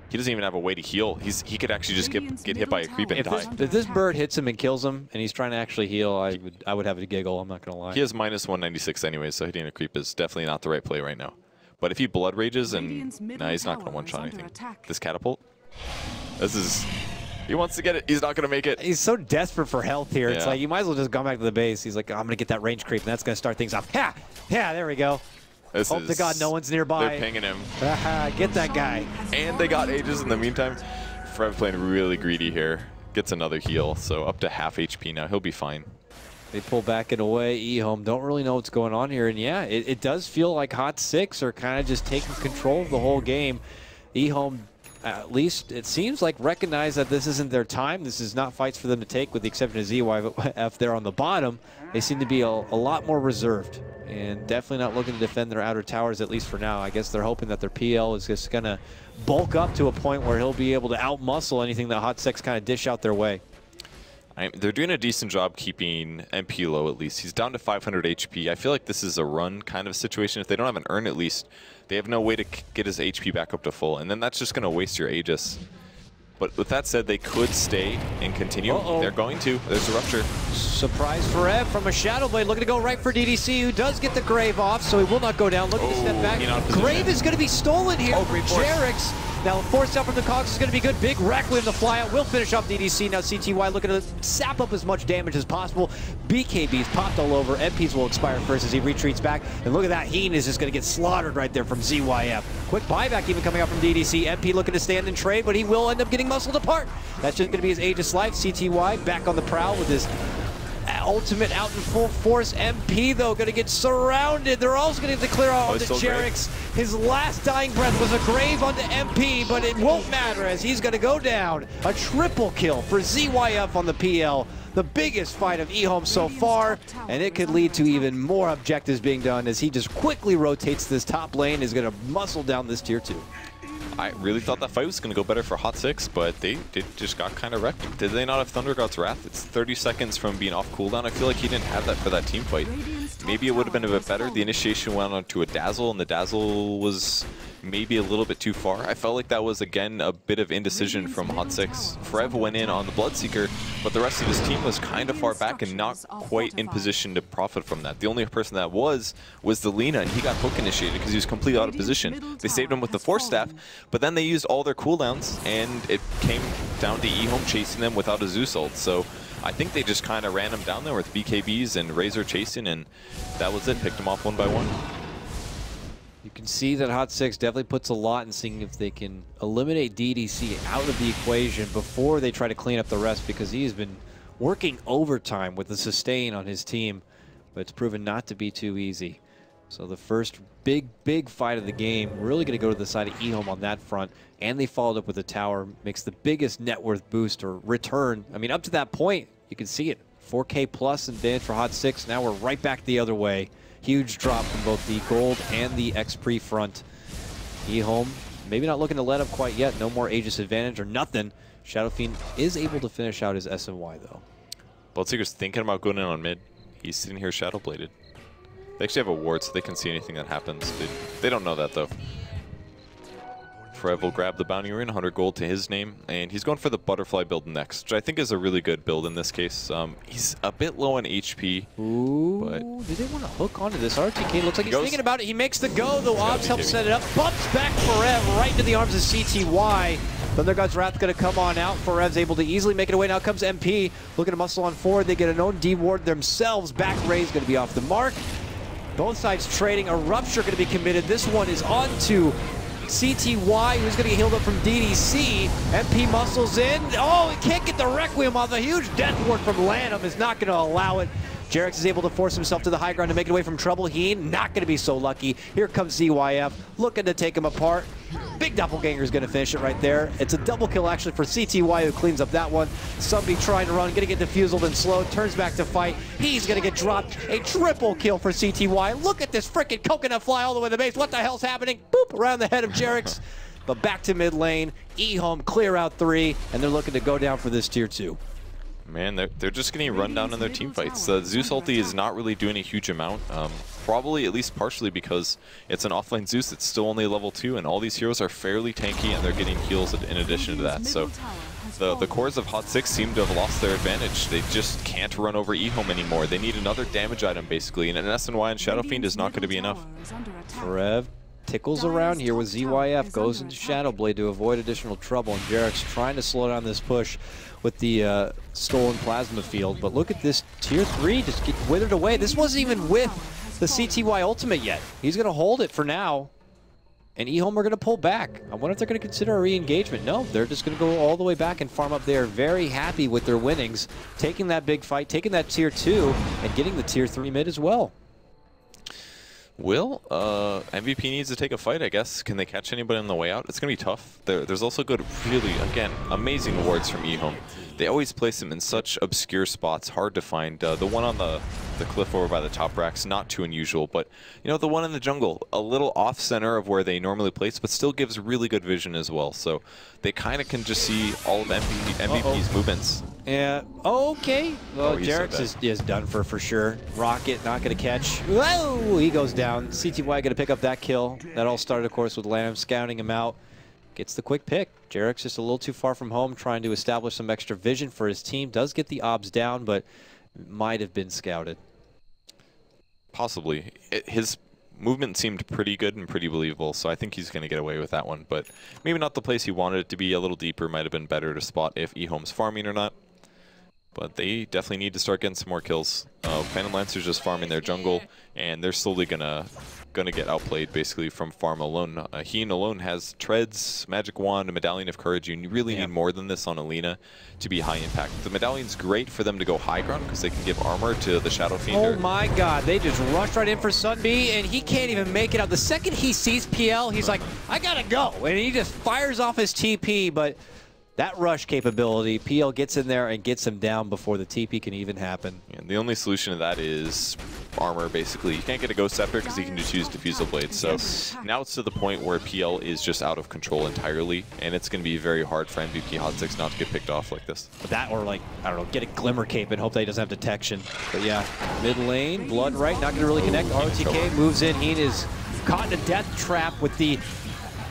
He doesn't even have a way to heal. He could actually just get hit by a creep and die. If this bird hits him and kills him, and he's trying to actually heal, I would have a giggle. I'm not gonna lie. He has minus 196 anyway, so hitting a creep is definitely not the right play right now. But if he blood rages and nah, he's not gonna one-shot anything. This catapult, this is. He wants to get it. He's not going to make it. He's so desperate for health here. It's like, you might as well just go back to the base. He's like, I'm going to get that range creep, and that's going to start things off. Yeah, there we go. Hope to God no one's nearby. They're pinging him. Get that guy. And they got Aegis in the meantime. Frev playing really greedy here. Gets another heal, so up to half HP now. He'll be fine. They pull back and away. Ehome don't really know what's going on here. And yeah, it does feel like Hot 6 are kind of just taking control of the whole game. Ehome, at least it seems like, recognize that this isn't their time. This is not fights for them to take, with the exception of ZYF there on the bottom. They seem to be a lot more reserved and definitely not looking to defend their outer towers, at least for now. I guess they're hoping that their PL is just going to bulk up to a point where he'll be able to outmuscle anything that Hot 6 kind of dish out their way. They're doing a decent job keeping MP low, at least. He's down to 500 HP. I feel like this is a run kind of situation. If they don't have an urn, at least, they have no way to get his HP back up to full. And then that's just going to waste your Aegis. But with that said, they could stay and continue. They're going to. There's a rupture. Surprise for Ev from a Shadow Blade. Looking to go right for DDC, who does get the Grave off, so he will not go down. Looking to step back. Grave is going to be stolen here. Jerix. Now, force out from the Cogs is going to be good. Big Requiem, the flyout will finish off DDC. Now, CTY looking to sap up as much damage as possible. BKB's popped all over. MPs will expire first as he retreats back. And look at that. Heen is just going to get slaughtered right there from ZYF. Quick buyback even coming out from DDC. MP looking to stand and trade, but he will end up getting muscled apart. That's just going to be his Aegis life. CTY back on the prowl with his ultimate out in full force. MP, though, going to get surrounded. They're also going to declare out onto Jerix. His last dying breath was a grave onto MP, but it won't matter as he's going to go down. A triple kill for ZYF on the PL. The biggest fight of Ehome so far, and it could lead to even more objectives being done as he just quickly rotates this top lane, is going to muscle down this tier 2. I really thought that fight was going to go better for Hot 6, but they just got kind of wrecked. Did they not have Thunder God's Wrath? It's 30 seconds from being off cooldown. I feel like he didn't have that for that team fight. Maybe it would have been a bit better. The initiation went on to a Dazzle, and the Dazzle was maybe a little bit too far. I felt like that was, again, a bit of indecision from Hot 6. Frev went in on the Bloodseeker, but the rest of his team was kind of far back and not quite in position to profit from that. The only person that was the Lina, and he got hook initiated because he was completely out of position. They saved him with the Force Staff, but then they used all their cooldowns, and it came down to Ehome chasing them without a Zeus ult. So I think they just kind of ran him down there with BKBs and Razor chasing, and that was it. Picked him off one by one. You can see that Hot 6 definitely puts a lot in seeing if they can eliminate DDC out of the equation before they try to clean up the rest, because he's been working overtime with the sustain on his team, but it's proven not to be too easy. So the first big fight of the game really going to go to the side of Ehome on that front, and they followed up with a tower. Makes the biggest net worth boost or return. I mean, up to that point, you can see it. 4K plus advantage for Hot 6. Now we're right back the other way. Huge drop from both the gold and the XP front. Ehome maybe not looking to let up quite yet. No more Aegis advantage or nothing. Shadow Fiend is able to finish out his SNY though. Bloodseeker's thinking about going in on mid. He's sitting here shadow bladed. They actually have a ward so they can see anything that happens. They don't know that though. Frev will grab the bounty ring, 100 gold to his name, and he's going for the butterfly build next, which I think is a really good build in this case. He's a bit low on HP. Ooh, but did they want to hook onto this RTK? Looks like he's thinking about it. He makes the go, though. Obs helps set it up. Bumps back Forev right into the arms of CTY. Thunder God's Wrath going to come on out. Forev's able to easily make it away. Now comes MP, looking to muscle on forward. They get an own D-ward themselves. Back raise going to be off the mark. Both sides trading. A rupture going to be committed. This one is on to CTY, who's going to get healed up from DDC. MP muscles in. Oh, he can't get the Requiem off. The huge death ward from Lanham is not going to allow it. Jarex is able to force himself to the high ground to make it away from trouble. He ain't not going to be so lucky. Here comes ZYF, looking to take him apart. Big Doppelganger is going to finish it right there. It's a double kill actually for CTY, who cleans up that one. Sunby trying to run, going to get defused and slowed, turns back to fight. He's going to get dropped. A triple kill for CTY. Look at this freaking coconut fly all the way to the base. What the hell's happening? Boop, around the head of Jarex. But back to mid lane. Ehome clear out 3, and they're looking to go down for this tier 2. Man, they're just getting run down in their team fights. Zeus ulti is not really doing a huge amount. Probably at least partially because it's an offline Zeus. It's still only level 2, and all these heroes are fairly tanky, and they're getting heals in addition to that. So the cores of Hot 6 seem to have lost their advantage. They just can't run over Ehome anymore. They need another damage item, basically, and an SNY and Shadow Fiend is not going to be enough. Rev tickles around here with ZYF, goes into Shadow Blade to avoid additional trouble, and Jarex trying to slow down this push with the stolen plasma field. But look at this tier 3 just get withered away. This wasn't even with the CTY ultimate yet. He's going to hold it for now, and Ehome are going to pull back. I wonder if they're going to consider a re-engagement. No, they're just going to go all the way back and farm up. They are very happy with their winnings, taking that big fight, taking that tier 2, and getting the tier 3 mid as well. Will, MVP needs to take a fight, I guess. Can they catch anybody on the way out? It's going to be tough. There's also good, really, again, amazing wards from Ehome. They always place them in such obscure spots, hard to find. The one on the cliff over by the top racks, not too unusual, but, you know, the one in the jungle, a little off-center of where they normally place, but still gives really good vision as well. So they kind of can just see all of MVP's movements. Yeah, okay. Well, Jarex is done for sure. Rocket not going to catch. Whoa, he goes down. CTY going to pick up that kill. That all started, of course, with Lamb scouting him out. Gets the quick pick. Jarex just a little too far from home, trying to establish some extra vision for his team. Does get the obs down, but might have been scouted. Possibly. His movement seemed pretty good and pretty believable, so I think he's going to get away with that one. But maybe not the place he wanted it to be. A little deeper might have been better to spot if Ehome's farming or not. But they definitely need to start getting some more kills. Phantom Lancer's just farming their jungle, and they're slowly gonna get outplayed basically from farm alone. Heen alone has treads, magic wand, a medallion of courage. You really need more than this on Alina to be high impact. The medallion's great for them to go high ground because they can give armor to the Shadow Fiend. Oh my god, they just rushed right in for Sunby, and he can't even make it out. The second he sees PL, he's like, I gotta go, and he just fires off his TP, but that rush capability, PL gets in there and gets him down before the TP can even happen. And the only solution to that is armor, basically. You can't get a Ghost Scepter because he can just use Diffusal Blade. So now it's to the point where PL is just out of control entirely, and it's going to be very hard for MVP Hot 6 not to get picked off like this. That or, like, I don't know, get a Glimmer Cape and hope that he doesn't have detection. But yeah, mid lane, Blood right, not going to really connect. ROTK moves in. Heen is caught in a death trap with the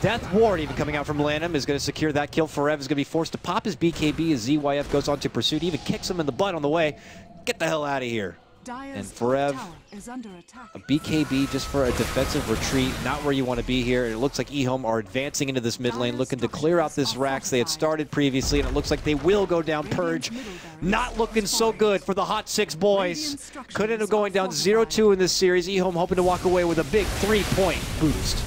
Death Ward even coming out from Lanham, is going to secure that kill. Forev is going to be forced to pop his BKB as ZYF goes on to pursuit. He even kicks him in the butt on the way. Get the hell out of here. And Forev, a BKB just for a defensive retreat, not where you want to be here. And it looks like Ehome are advancing into this mid lane, looking to clear out this Rax they had started previously, and it looks like they will go down Purge. Not looking so good for the Hot 6 boys. Could end up going down 0-2 in this series. Ehome hoping to walk away with a big 3-point boost.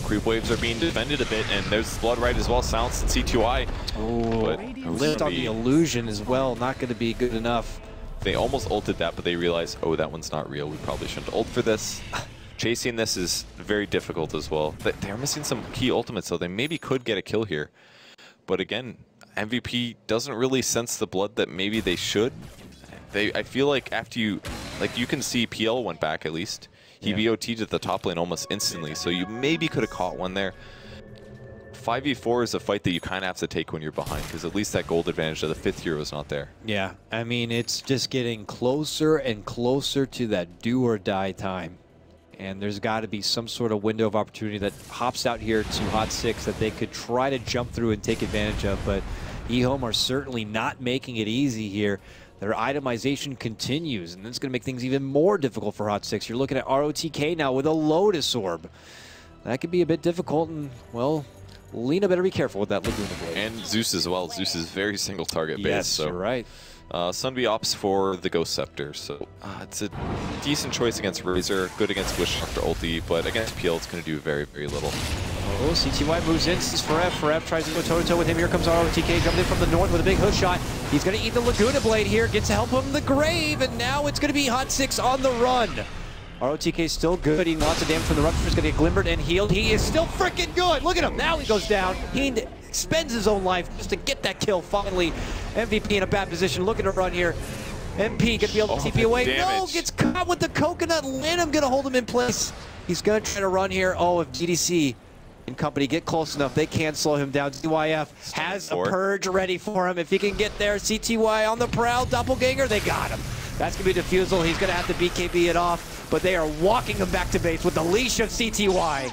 Creep waves are being defended a bit, and there's Blood right as well, Silence and C2I. Oh, lift on the illusion as well, not going to be good enough. They almost ulted that, but they realized, oh, that one's not real. We probably shouldn't ult for this. Chasing this is very difficult as well. They're missing some key ultimates, so they maybe could get a kill here. But again, MVP doesn't really sense the blood that maybe they should. I feel like after you can see PL went back at least. He BOT'd at the top lane almost instantly, so you maybe could have caught one there. 5v4 is a fight that you kind of have to take when you're behind, because at least that gold advantage of the 5th hero is not there. Yeah, I mean, it's just getting closer and closer to that do or die time. And there's got to be some sort of window of opportunity that hops out here to Hot 6 that they could try to jump through and take advantage of, but Ehome are certainly not making it easy here. Their itemization continues, and that's going to make things even more difficult for Hot 6. You're looking at ROTK now with a Lotus Orb. That could be a bit difficult, and, well, Lina better be careful with that Laguna Blade. And Zeus as well. Zeus is very single target based. Yes, so you're right. Sunby opts for the Ghost Scepter, so it's a decent choice against Razor, good against Wish Doctor ulti, but against PL it's going to do very, very little. Oh, CTY moves in, sees Forev. Forev tries to go toe-to-toe with him. Here comes ROTK jumping in from the north with a big hook shot. He's going to eat the Laguna Blade here, gets to help him the Grave, and now it's going to be Hot 6 on the run. ROTK is still good, eating lots of damage from the Rupture. He's going to get glimmered and healed. He is still freaking good. Look at him. Now he goes down. He spends his own life just to get that kill finally. MVP in a bad position, looking to run here. MP gonna be able to TP away. No, gets caught with the coconut. Lanham gonna hold him in place. He's gonna try to run here. Oh, if GDC and company get close enough, they can slow him down. ZYF has a purge ready for him. If he can get there, CTY on the prowl, doppelganger, they got him. That's gonna be defusal. He's gonna have to BKB it off, but they are walking him back to base with the leash of CTY.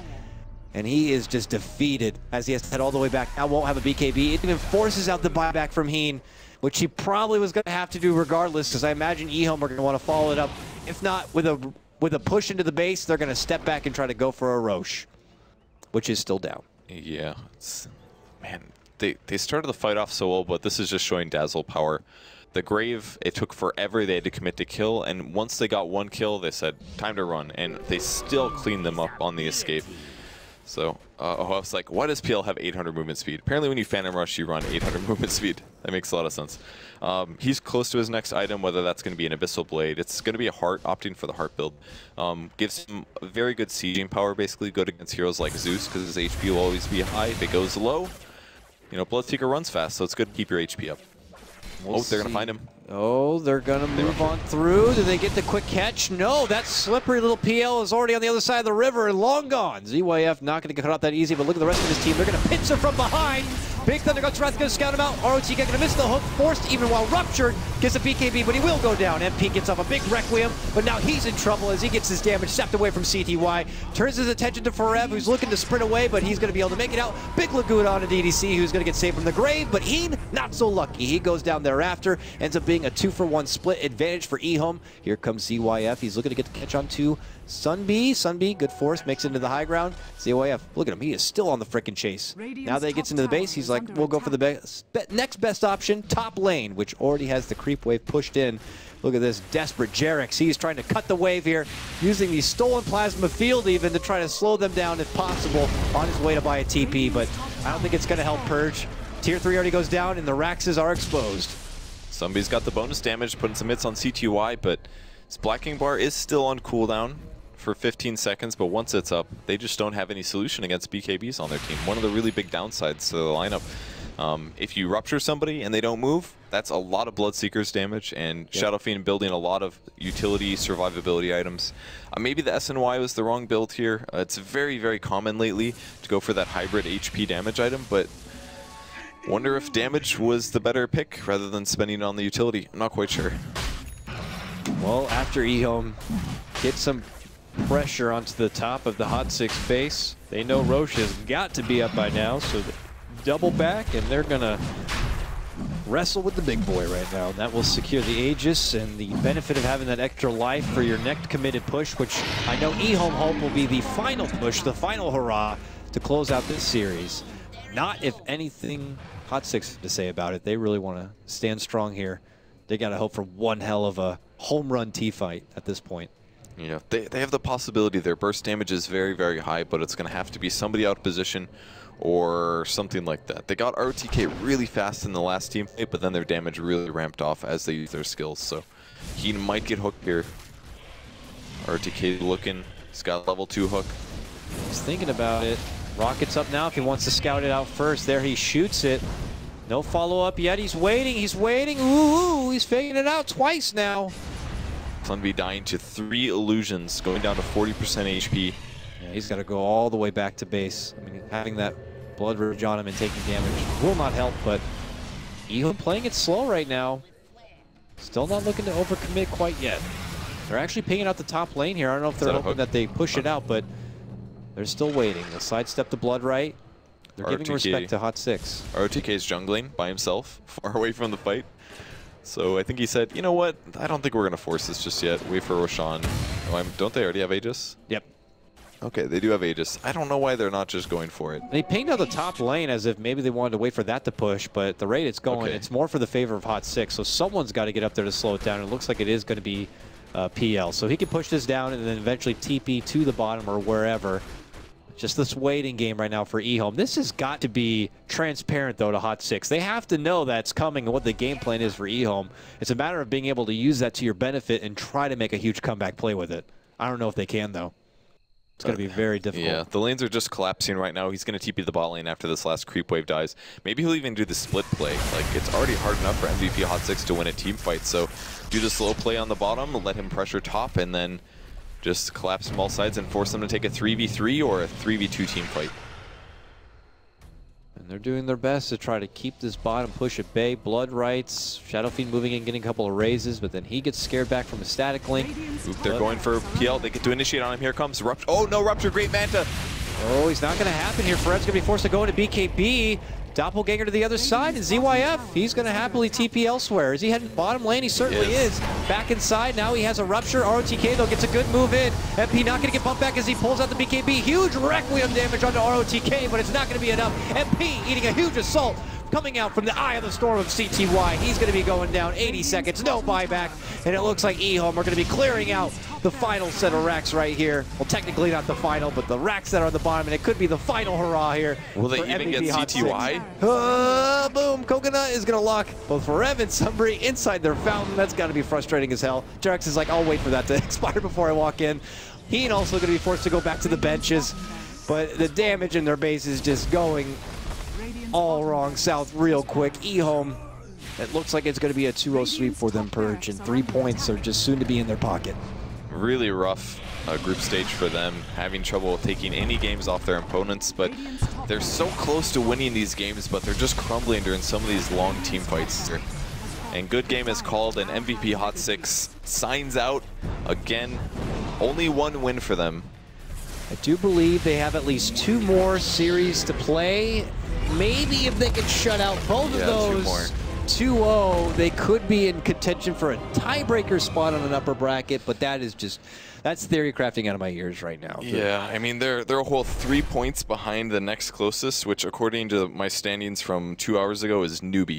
And he is just defeated as he has to head all the way back. Now won't have a BKB. It even forces out the buyback from Heen, which he probably was going to have to do regardless, because I imagine Ehome are going to want to follow it up. If not with a push into the base, they're going to step back and try to go for a Roche, which is still down. Yeah, man, they started the fight off so well, but this is just showing Dazzle power. The Grave, it took forever. They had to commit to kill, and once they got one kill, they said, time to run, and they still cleaned them up on the escape. So, Ehome's like, why does PL have 800 movement speed? Apparently when you Phantom Rush, you run 800 movement speed. That makes a lot of sense. He's close to his next item, whether that's going to be an Abyssal Blade. It's going to be a Heart, opting for the Heart build. Gives him a very good sieging power, basically, good against heroes like Zeus, because his HP will always be high. If it goes low, you know, Bloodseeker runs fast, so it's good to keep your HP up. They're going to find him. Oh, they're going to move on through. Do they get the quick catch? No, that slippery little PL is already on the other side of the river and long gone. ZYF not going to get cut out that easy, but look at the rest of his team. They're going to pincer from behind. Big Thunderguts Wrath going to scout him out. ROTK going to miss the hook, forced even while Ruptured gets a BKB, but he will go down. MP gets off a big Requiem, but now he's in trouble as he gets his damage sapped away from CTY. Turns his attention to Forev, who's looking to sprint away, but he's going to be able to make it out. Big Laguna on a DDC, who's going to get saved from the Grave, but he not so lucky. He goes down thereafter, ends up being a 2-for-1 split advantage for Ehome. Here comes ZYF. He's looking to get the catch on to Sunbee. Sunbee, good force, makes it into the high ground. ZYF, look at him. He is still on the frickin' chase. Now that he gets into the base, he's like, we'll go for the next best option, top lane, which already has the creep wave pushed in. Look at this desperate Jerix. He's trying to cut the wave here, using the stolen plasma field even to try to slow them down if possible on his way to buy a TP, but I don't think it's going to help Purge. Tier 3 already goes down, and the Raxes are exposed. Somebody's got the bonus damage, putting some hits on CTY, but his Blacking Bar is still on cooldown for 15 seconds, but once it's up, they just don't have any solution against BKBs on their team. One of the really big downsides to the lineup. If you Rupture somebody and they don't move, that's a lot of Bloodseekers damage, and Shadow Fiend building a lot of utility, survivability items. Maybe the SNY was the wrong build here. It's very, very common lately to go for that hybrid HP damage item, but wonder if damage was the better pick rather than spending it on the utility. I'm not quite sure. Well, after Ehome gets some pressure onto the top of the Hot 6 base, they know Roche has got to be up by now, so they double back, and they're going to wrestle with the big boy right now. That will secure the Aegis and the benefit of having that extra life for your next committed push, which I know Ehome hope will be the final push, the final hurrah to close out this series. Not if anything Hot 6 to say about it. They really want to stand strong here. They got to hope for one hell of a home run T-fight at this point. Yeah, they have the possibility. Their burst damage is very, very high, but it's going to have to be somebody out of position or something like that. They got ROTK really fast in the last team fight, but then their damage really ramped off as they use their skills, so he might get hooked here. ROTK looking. He's got level 2 hook. He's thinking about it. Rocket's up now if he wants to scout it out first. There he shoots it. No follow-up yet. He's waiting. He's waiting. Ooh, he's faking it out twice now. Sunbee dying to 3 illusions, going down to 40% HP. Yeah, he's got to go all the way back to base. I mean, having that blood ridge on him and taking damage will not help, but Ehome playing it slow right now. Still not looking to overcommit quite yet. They're actually pinging out the top lane here. I don't know if they're hoping that they push it out, but they're still waiting. They'll sidestep the blood right. They're giving respect to Hot 6. ROTK is jungling by himself, far away from the fight. So I think he said, you know what? I don't think we're going to force this just yet. Wait for Roshan. Oh, don't they already have Aegis? Yep. Okay, they do have Aegis. I don't know why they're not just going for it. They pinged out the top lane as if maybe they wanted to wait for that to push, but at the rate it's going, it's more for the favor of Hot 6. So someone's got to get up there to slow it down. It looks like it is going to be PL. So he can push this down and then eventually TP to the bottom or wherever. Just this waiting game right now for Ehome. This has got to be transparent, though, to Hot 6. They have to know that's coming and what the game plan is for Ehome. It's a matter of being able to use that to your benefit and try to make a huge comeback play with it. I don't know if they can, though. It's going to be very difficult. Yeah, the lanes are just collapsing right now. He's going to TP the bot lane after this last creep wave dies. Maybe he'll even do the split play. Like, it's already hard enough for MVP Hot 6 to win a team fight, so do the slow play on the bottom, let him pressure top, and then just collapse from all sides and force them to take a 3v3 or a 3v2 team fight. And they're doing their best to try to keep this bottom push at bay. Blood Rights, Shadow Fiend moving in, getting a couple of raises, but then he gets scared back from a static link. Oop, they're going for PL. They get to initiate on him. Here comes Rupture. Oh no, Rupture, Great Manta. Oh, he's not going to happen here. Fred's going to be forced to go into BKB. Doppelganger to the other side, and ZYF, he's going to happily TP elsewhere. Is he heading bottom lane? He certainly is. Back inside, now he has a Rupture. ROTK, though, gets a good move in. MP not going to get bumped back as he pulls out the BKB. Huge Requiem damage onto ROTK, but it's not going to be enough. MP eating a huge assault. Coming out from the eye of the storm of CTY. He's going to be going down 80 seconds, no buyback. And it looks like Ehome are going to be clearing out the final set of racks right here. Well, technically not the final, but the racks that are on the bottom, and it could be the final hurrah here. Will they even get CTY? Boom, Coconut is going to lock both Forev and Sunbury inside their fountain. That's got to be frustrating as hell. Jarex is like, I'll wait for that to expire before I walk in. He also going to be forced to go back to the benches, but the damage in their base is just going all wrong south real quick. Ehome, it looks like it's going to be a 2-0 sweep for them, Purge, and 3 points are just soon to be in their pocket. Really rough group stage for them, having trouble taking any games off their opponents, but they're so close to winning these games, but they're just crumbling during some of these long team fights. And good game is called, and MVP Hot 6 signs out again. Only 1 win for them. I do believe they have at least 2 more series to play. Maybe if they can shut out both of those 2-0, they could be in contention for a tiebreaker spot on an upper bracket, but that is just, that's theory crafting out of my ears right now. Yeah, I mean, they're a whole 3 points behind the next closest, which according to my standings from 2 hours ago is Newbie.